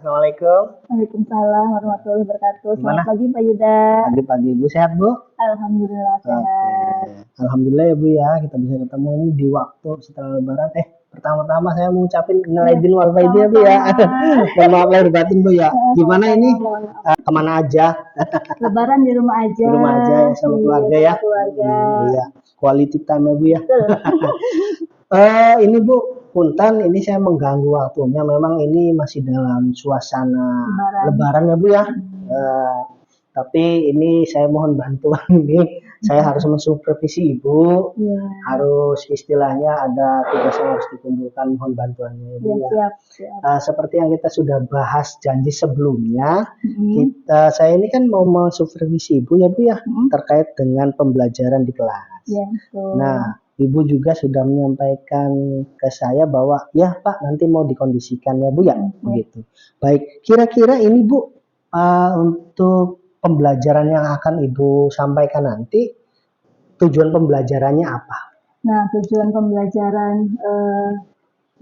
Assalamualaikum. Waalaikumsalam warahmatullahi wabarakatuh. Selamat pagi Pak Yuda. Pagi-pagi Bu, sehat Bu? Alhamdulillah sehat. Alhamdulillah ya Bu ya, kita bisa ketemu ini di waktu setelah lebaran. Pertama-tama saya mau ngucapin innal aidin wal faizin ya Bu ya. Mohon maaf lahir batin Bu ya. Gimana ini? Kemana aja? Lebaran di rumah aja. Di rumah aja ya, sama keluarga ya. Iya, quality time ya Bu ya. Ini Bu, punten ini saya mengganggu waktunya. Memang ini masih dalam suasana Lebaran ya Bu ya. Tapi ini saya mohon bantuan ini. Saya harus mensupervisi Ibu. Harus istilahnya ada tugas yang harus dikumpulkan. Mohon bantuannya ya Bu ya. Seperti yang kita sudah bahas janji sebelumnya, saya ini kan mau mensupervisi Ibu ya Bu ya, terkait dengan pembelajaran di kelas. Nah, Ibu juga sudah menyampaikan ke saya bahwa ya Pak nanti mau dikondisikan ya Bu ya, begitu. Baik, kira-kira ini Bu untuk pembelajaran yang akan Ibu sampaikan nanti, tujuan pembelajarannya apa? Nah, tujuan pembelajaran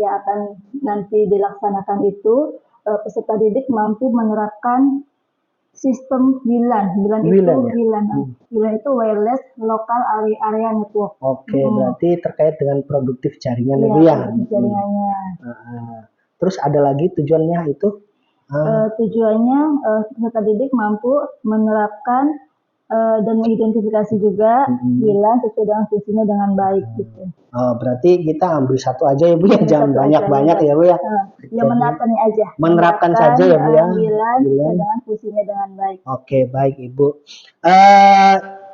yang akan nanti dilaksanakan itu peserta didik mampu menerapkan sistem WLAN. WLAN itu wireless local area network. Oke, berarti terkait dengan produktif jaringan ya Bu ya. Jaringannya. Terus ada lagi tujuannya itu? Tujuannya peserta didik mampu menerapkan dan mengidentifikasi juga WLAN sesuai dengan fungsinya dengan baik gitu. Berarti kita ambil satu aja ya Bu ya, jangan banyak-banyak ya Bu ya. Ya menerapkannya aja. Menerapkan saja ya Bu ya. WLAN sesuai dengan fungsinya dengan baik. Oke, baik Ibu.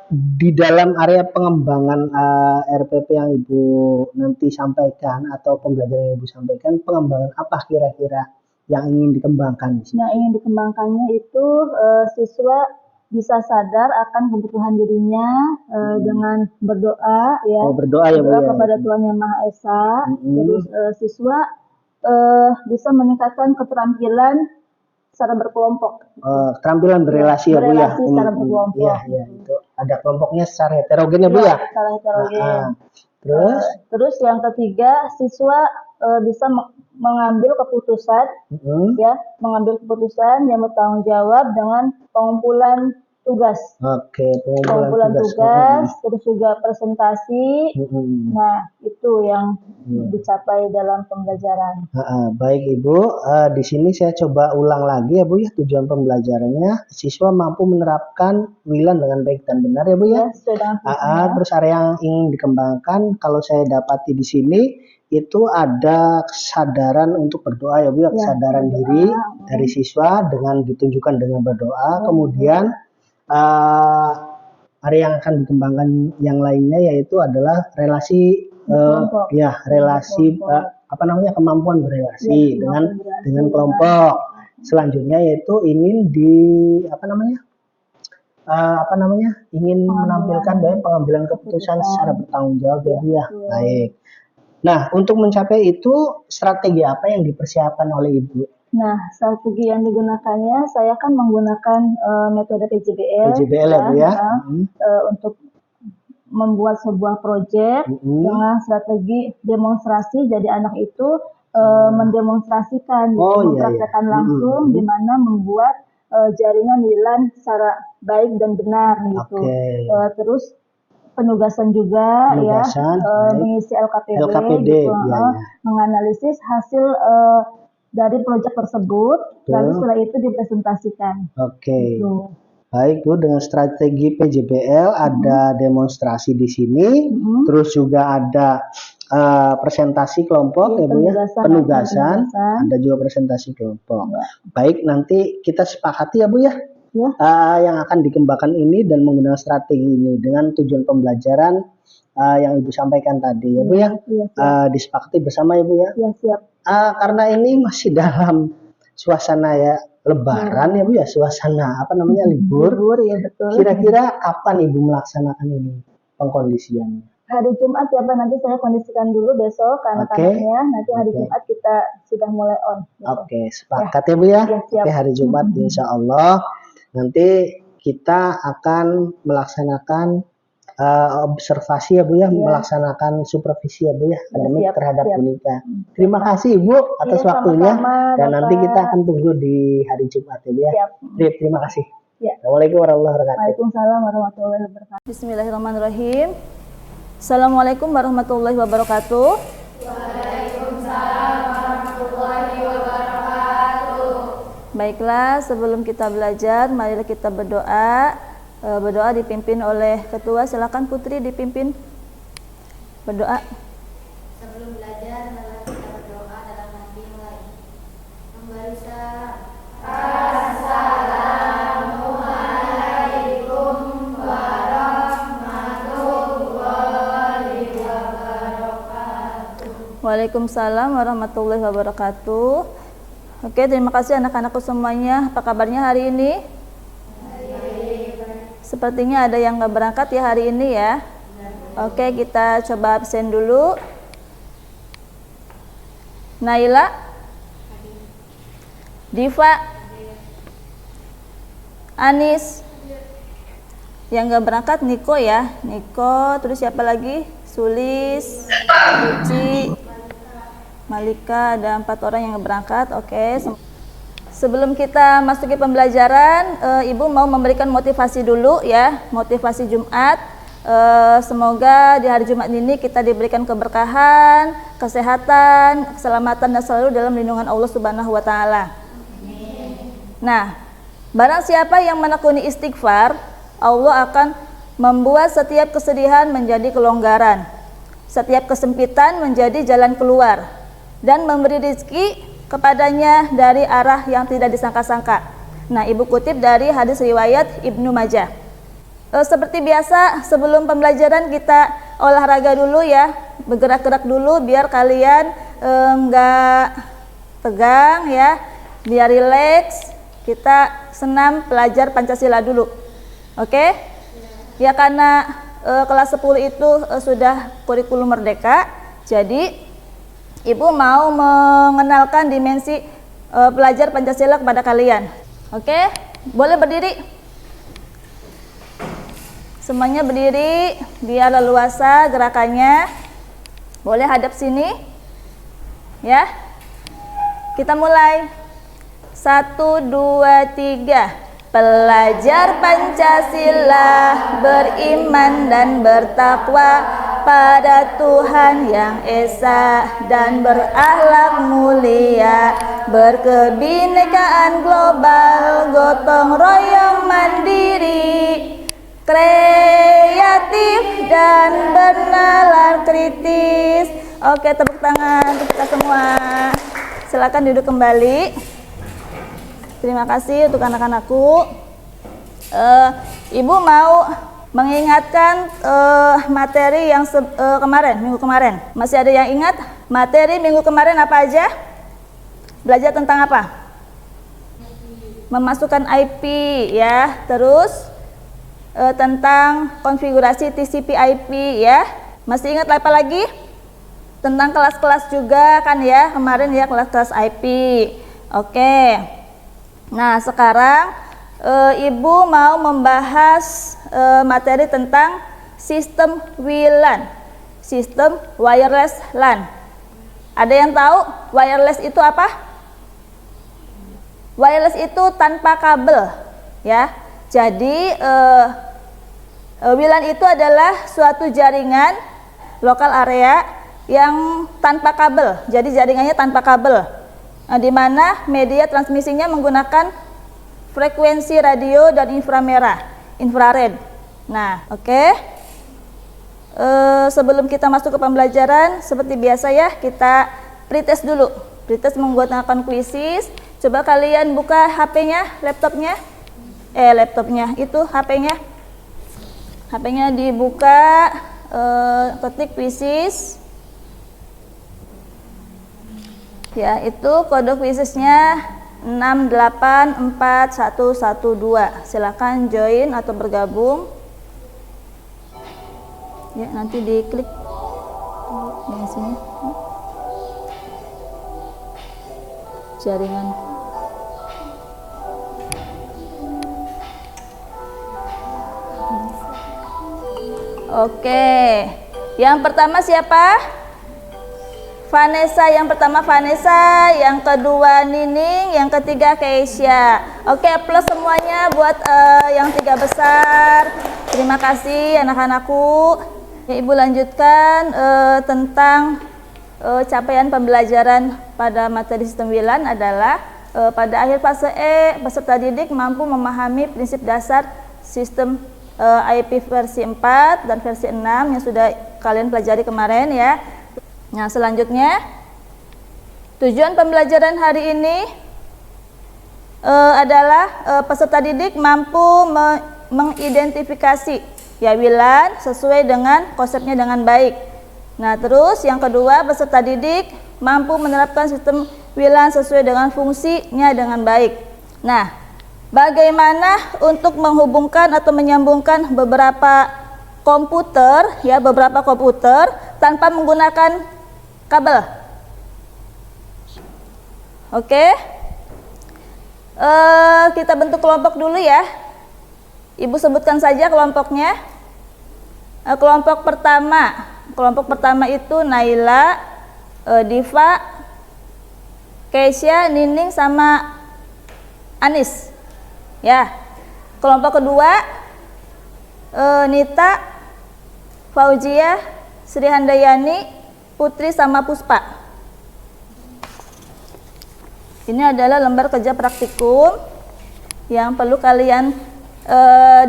Di dalam area pengembangan RPP yang Ibu nanti sampaikan atau pembelajaran yang Ibu sampaikan, pengembangan apa kira-kira yang ingin dikembangkan? Yang ingin dikembangkannya itu siswa bisa sadar akan kebutuhan dirinya dengan berdoa ya. Berdoa ya Bu ya. Kepada Tuhan Yang Maha Esa. Terus siswa bisa meningkatkan keterampilan secara berkelompok. Keterampilan berelasi ya Bu ya. Secara berkelompok. Iya, itu ada kelompoknya secara heterogen ya Bu ya. Secara heterogen. Terus yang ketiga, siswa bisa mengambil keputusan ya, mengambil keputusan yang bertanggung jawab dengan pengumpulan tugas. Pengumpulan tugas, terus juga presentasi. Nah, itu yang dicapai dalam pembelajaran. Baik Ibu, di sini saya coba ulang lagi ya Bu ya, tujuan pembelajarannya siswa mampu menerapkan WLAN dengan baik dan benar ya Bu ya. Terus area yang ingin dikembangkan kalau saya dapati di sini itu ada kesadaran untuk berdoa ya Bu ya, kesadaran diri dari siswa dengan ditunjukkan dengan berdoa. Kemudian area yang akan dikembangkan yang lainnya yaitu adalah relasi kemampuan berelasi dengan kelompok. Selanjutnya yaitu ingin ingin menampilkan pengambilan keputusan secara bertanggung jawab ya Bu ya. Baik. Nah, untuk mencapai itu strategi apa yang dipersiapkan oleh Ibu? Nah, strategi yang digunakannya saya kan menggunakan metode PJBL. PJBL ya Bu ya. Untuk membuat sebuah proyek dengan strategi demonstrasi. Jadi anak itu mendemonstrasikan, mempraktekkan langsung gimana membuat jaringan WLAN secara baik dan benar gitu. Terus penugasan juga mengisi LKPD gitu, menganalisis hasil dari proyek tersebut, lalu setelah itu dipresentasikan. Gitu. Baik Bu, dengan strategi PJBL ada demonstrasi di sini, terus juga ada presentasi kelompok ya Bu ya, penugasan, ada juga presentasi kelompok. Baik, nanti kita sepakati ya Bu ya. Ya. yang akan dikembangkan ini dan menggunakan strategi ini dengan tujuan pembelajaran yang Ibu sampaikan tadi ya Bu ya. Iya, Disepakati bersama ya Bu ya. Ya, siap. Karena ini masih dalam suasana ya Lebaran ya Bu ya, suasana apa namanya libur. Libur ya, betul. Kira-kira kapan Ibu melaksanakan ini pengkondisiannya? Hari Jumat ya Pak, nanti saya kondisikan dulu besok anak-anaknya, nanti hari Jumat kita sudah mulai on. Oke, sepakat ya Bu ya. Siap. Oke, hari Jumat insya Allah nanti kita akan melaksanakan observasi ya Bu ya, melaksanakan supervisi ya Bu ya, akademik terhadap Unika. Terima kasih Ibu atas waktunya, dan nanti kita akan tunggu di hari Jumat ya Bu ya. Terima kasih. Assalamualaikum warahmatullahi wabarakatuh. Waalaikumsalam warahmatullahi wabarakatuh. Bismillahirrahmanirrahim. Assalamualaikum warahmatullahi wabarakatuh. Waalaikumsalam warahmatullahi wabarakatuh. Baiklah, sebelum kita belajar, marilah kita berdoa. Berdoa dipimpin oleh ketua. Silakan Putri dipimpin berdoa. Sebelum belajar, marilah kita berdoa dalam hati mulai. Memberi salam. Assalamualaikum warahmatullahi wabarakatuh. Waalaikumsalam warahmatullahi wabarakatuh. Oke, terima kasih anak-anakku semuanya. Apa kabarnya hari ini? Sepertinya ada yang nggak berangkat ya hari ini ya. Oke, kita coba absen dulu. Naila, Diva, Anis. Yang nggak berangkat Niko ya, Niko. Terus siapa lagi? Sulis, Uci, Malika. Ada 4 orang yang nggak berangkat. Oke. Sebelum kita masuki pembelajaran, Ibu mau memberikan motivasi dulu ya, motivasi Jumat. Semoga di hari Jumat ini kita diberikan keberkahan, kesehatan, keselamatan, dan selalu dalam lindungan Allah Subhanahu wa Ta'ala. Nah, barang siapa yang menekuni istighfar, Allah akan membuat setiap kesedihan menjadi kelonggaran, setiap kesempitan menjadi jalan keluar, dan memberi rezeki kepadanya dari arah yang tidak disangka-sangka. Nah, Ibu kutip dari hadis riwayat Ibnu Majah. Seperti biasa, sebelum pembelajaran kita olahraga dulu ya, bergerak-gerak dulu biar kalian enggak tegang ya, biar rileks. Kita senam belajar Pancasila dulu. Oke? Ya, karena kelas 10 itu sudah kurikulum merdeka, jadi Ibu mau mengenalkan dimensi belajar Pancasila kepada kalian. Oke? Boleh berdiri? Semuanya berdiri biar leluasa gerakannya. Boleh hadap sini. Ya. Kita mulai. 1, 2, 3. Pelajar Pancasila, beriman dan bertakwa pada Tuhan yang Esa dan berakhlak mulia, berkebinekaan global, gotong royong mandiri, kreatif dan bernalar kritis. Oke, tepuk tangan untuk kita semua. Silakan duduk kembali. Terima kasih untuk anak-anakku. Ibu mau mengingatkan materi yang minggu kemarin. Masih ada yang ingat materi minggu kemarin apa aja? Belajar tentang apa? Memasukkan IP ya. Terus tentang konfigurasi TCP/IP ya. Masih ingat apa lagi? Tentang kelas-kelas juga kan ya, kemarin ya, kelas-kelas IP. Oke. Nah, sekarang Ibu mau membahas materi tentang sistem WLAN, sistem wireless LAN. Ada yang tahu wireless itu apa? Wireless itu tanpa kabel, ya. Jadi WLAN itu adalah suatu jaringan lokal area yang tanpa kabel. Jadi jaringannya tanpa kabel. Nah, di mana media transmisinya menggunakan frekuensi radio dan infrared. Nah, oke. Sebelum kita masuk ke pembelajaran, seperti biasa ya, kita pretest dulu. Pretest menggunakan quizzes. Coba kalian buka HP-nya, laptopnya. laptopnya, itu HP-nya dibuka, ketik Quisys. Ya, itu kode Quisysnya 684112. Silakan join atau bergabung. Ya, nanti diklik yang sini. Jaringan. Oke. Yang pertama siapa? Vanessa, yang pertama Vanessa, yang kedua Nining, yang ketiga Keisha. Oke, plus semuanya buat yang 3 besar. Terima kasih anak-anakku. Ya, Ibu lanjutkan tentang capaian pembelajaran pada materi sistem WLAN adalah pada akhir fase E, peserta didik mampu memahami prinsip dasar sistem IP versi 4 dan versi 6 yang sudah kalian pelajari kemarin ya. Nah, selanjutnya tujuan pembelajaran hari ini adalah peserta didik mampu mengidentifikasi ya WLAN sesuai dengan konsepnya dengan baik. Nah, terus yang kedua, peserta didik mampu menerapkan sistem WLAN sesuai dengan fungsinya dengan baik. Nah, bagaimana untuk menghubungkan atau menyambungkan beberapa komputer tanpa menggunakan kabel? Oke. Kita bentuk kelompok dulu ya. Ibu sebutkan saja kelompoknya. Kelompok pertama itu Naila, Diva, Keisha, Nining sama Anis. Ya. Kelompok kedua Nita, Fauzia, Sri Handayani, Putri sama Puspa. Ini adalah lembar kerja praktikum yang perlu kalian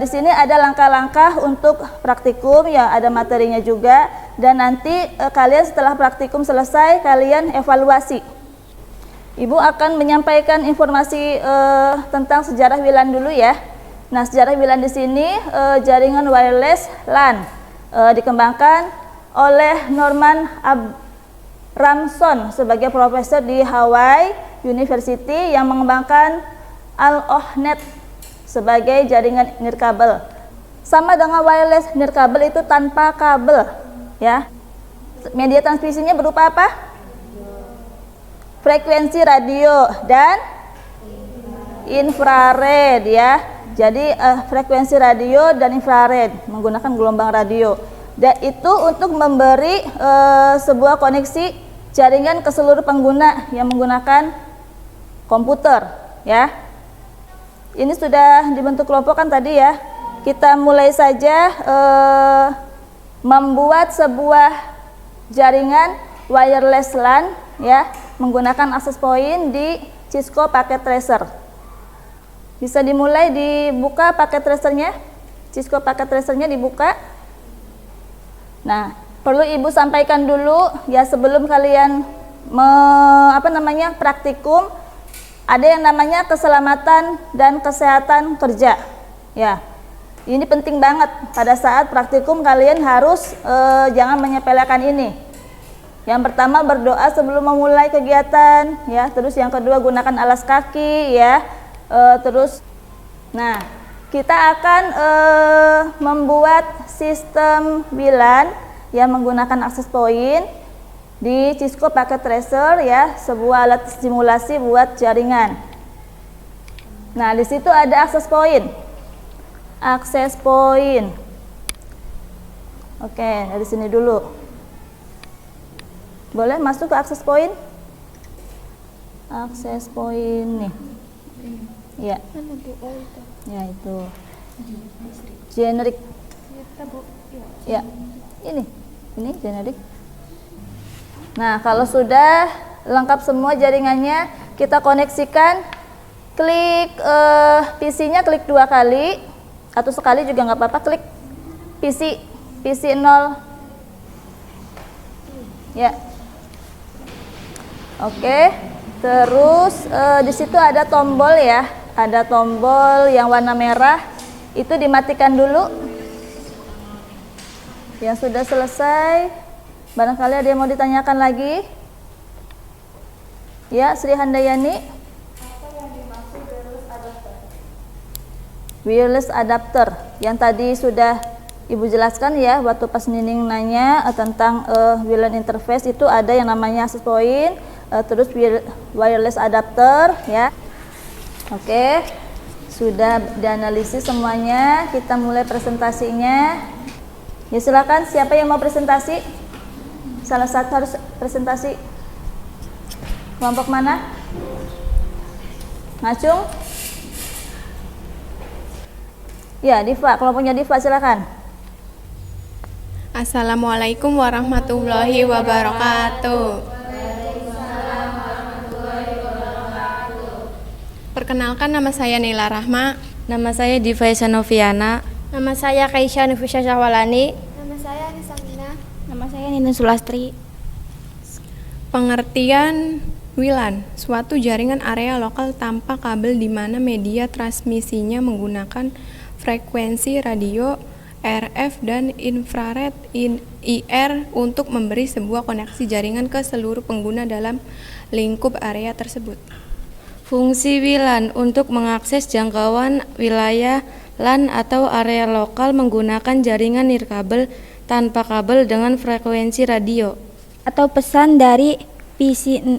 di sini ada langkah-langkah untuk praktikum ya, ada materinya juga, dan nanti kalian setelah praktikum selesai kalian evaluasi. Ibu akan menyampaikan informasi tentang sejarah WLAN dulu ya. Nah, sejarah WLAN di sini jaringan wireless LAN dikembangkan oleh Norman Abramson sebagai profesor di Hawaii University yang mengembangkan Al-Ohnet sebagai jaringan nirkabel. Sama dengan wireless, nirkabel itu tanpa kabel ya. Media transmisinya berupa apa? Frekuensi radio dan infrared ya. Jadi frekuensi radio dan infrared menggunakan gelombang radio. Dan itu untuk memberi sebuah koneksi jaringan ke seluruh pengguna yang menggunakan komputer ya. Ini sudah dibentuk kelompok kan tadi ya. Kita mulai saja membuat sebuah jaringan wireless LAN ya, menggunakan access point di Cisco Packet Tracer. Bisa dimulai, dibuka paket tracernya. Cisco Packet Tracernya dibuka. Nah, perlu Ibu sampaikan dulu ya sebelum kalian praktikum, ada yang namanya keselamatan dan kesehatan kerja. Ya, ini penting banget pada saat praktikum, kalian harus jangan menyepelekan ini. Yang pertama, berdoa sebelum memulai kegiatan ya. Terus yang kedua, gunakan alas kaki ya. Nah, kita akan membuat sistem WLAN yang menggunakan access point di Cisco Packet Tracer ya, sebuah alat simulasi buat jaringan. Nah, di situ ada access point. Access point. Oke, dari sini dulu. Boleh masuk ke access point? Access point nih. Ya. Ya, itu. Generic. Ya. Ini generic. Nah, kalau sudah lengkap semua jaringannya, kita koneksikan. Klik PC-nya, klik 2 kali atau sekali juga nggak apa-apa. Klik PC 0. Ya. Oke. Terus di situ ada tombol ya, ada tombol yang warna merah, itu dimatikan dulu. Yang sudah selesai, barangkali ada yang mau ditanyakan lagi? Ya, Sri Handayani. Apa yang dimaksud wireless adapter? Wireless adapter yang tadi sudah Ibu jelaskan ya, waktu pas Nining nanya tentang wireless interface, itu ada yang namanya access point, terus wireless adapter ya. Oke, sudah dianalisis semuanya, kita mulai presentasinya. Ya silakan, siapa yang mau presentasi? Salah satu harus presentasi. Kelompok mana? Ngacung? Ya, Diva, kelompoknya Diva silakan. Assalamualaikum warahmatullahi wabarakatuh. Perkenalkan, nama saya Nila Rahma. Nama saya Diva Noviana. Nama saya Kaisya Nufisya Syahwalani. Nama saya Anissa Mina. Nama saya Nina Sulastri. Pengertian WLAN, suatu jaringan area lokal tanpa kabel di mana media transmisinya menggunakan frekuensi radio, RF dan infrared IR untuk memberi sebuah koneksi jaringan ke seluruh pengguna dalam lingkup area tersebut. Fungsi WLAN untuk mengakses jangkauan wilayah LAN atau area lokal menggunakan jaringan nirkabel tanpa kabel dengan frekuensi radio. Atau pesan dari PC 0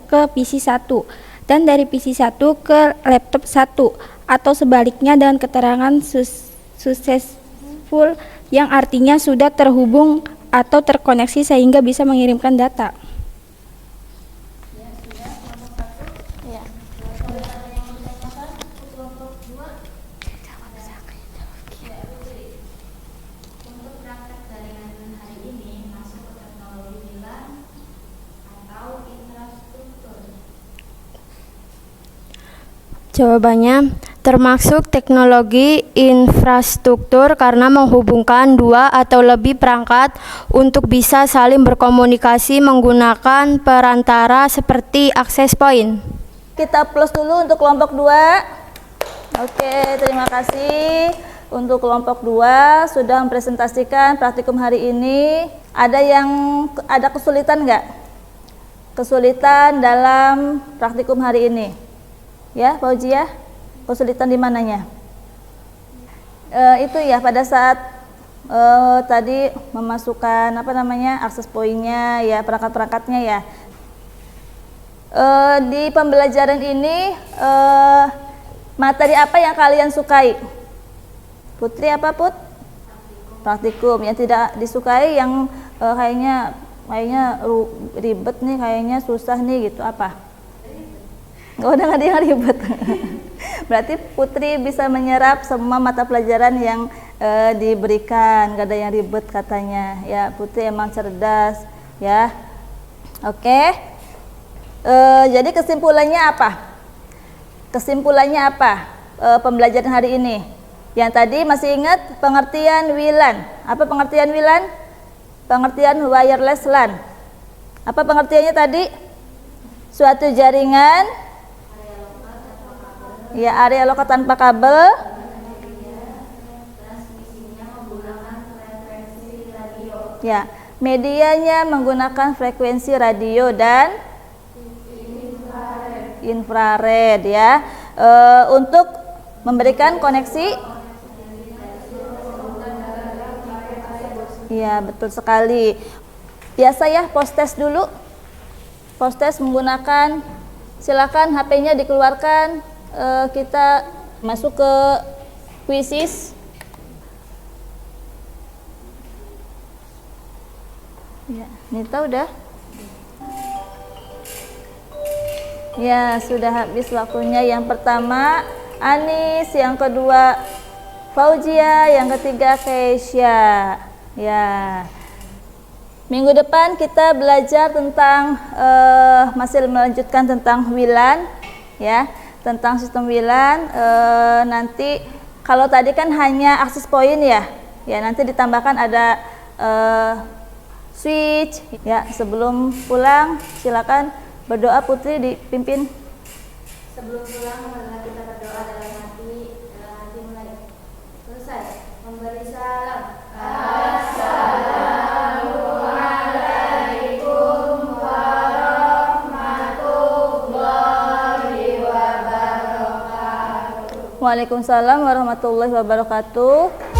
ke PC 1 dan dari PC 1 ke laptop 1 atau sebaliknya dengan keterangan successful yang artinya sudah terhubung atau terkoneksi sehingga bisa mengirimkan data. Untuk perangkat jaringan hari ini masuk ke teknologi WLAN atau infrastruktur. Jawabannya termasuk teknologi infrastruktur karena menghubungkan dua atau lebih perangkat untuk bisa saling berkomunikasi menggunakan perantara seperti access point. Kita plus dulu untuk kelompok 2. Oke, terima kasih. Untuk kelompok 2 sudah mempresentasikan praktikum hari ini. Ada kesulitan nggak? Kesulitan dalam praktikum hari ini? Ya, Fauzia? Kesulitan di mananya? Itu ya, pada saat tadi memasukkan akses poinnya ya, perangkat-perangkatnya ya. Di pembelajaran ini materi apa yang kalian sukai? Putri apa Put? Praktikum. Yang tidak disukai, yang kayaknya ribet nih, kayaknya susah nih gitu, apa? Udah nggak ada yang ribet. Berarti Putri bisa menyerap semua mata pelajaran yang diberikan, nggak ada yang ribet katanya. Ya, Putri emang cerdas ya. Oke. Jadi kesimpulannya apa? Pembelajaran hari ini? Yang tadi masih ingat pengertian WLAN. Apa pengertian WLAN? Pengertian wireless LAN. Apa pengertiannya tadi? Suatu jaringan ya, area lokal tanpa kabel. Ya, medianya menggunakan frekuensi radio dan infrared ya. Untuk memberikan koneksi. Ya, betul sekali. Biasa ya, post test dulu. Post test menggunakan, silakan HP-nya dikeluarkan. Kita masuk ke quizzes. Ya, Nita udah? Ya, sudah habis waktunya. Yang pertama Anis, yang kedua Fauzia, yang ketiga Keisha. Ya. Minggu depan kita belajar tentang masih melanjutkan tentang WLAN ya. Tentang sistem WLAN, nanti kalau tadi kan hanya akses point ya, nanti ditambahkan ada switch ya. Sebelum pulang silakan berdoa, Putri dipimpin. Sebelum pulang, marilah kita berdoa dalam hati mulai. Selesai. Memberi salam. Assalamualaikum warahmatullahi wabarakatuh. Waalaikumsalam warahmatullahi wabarakatuh.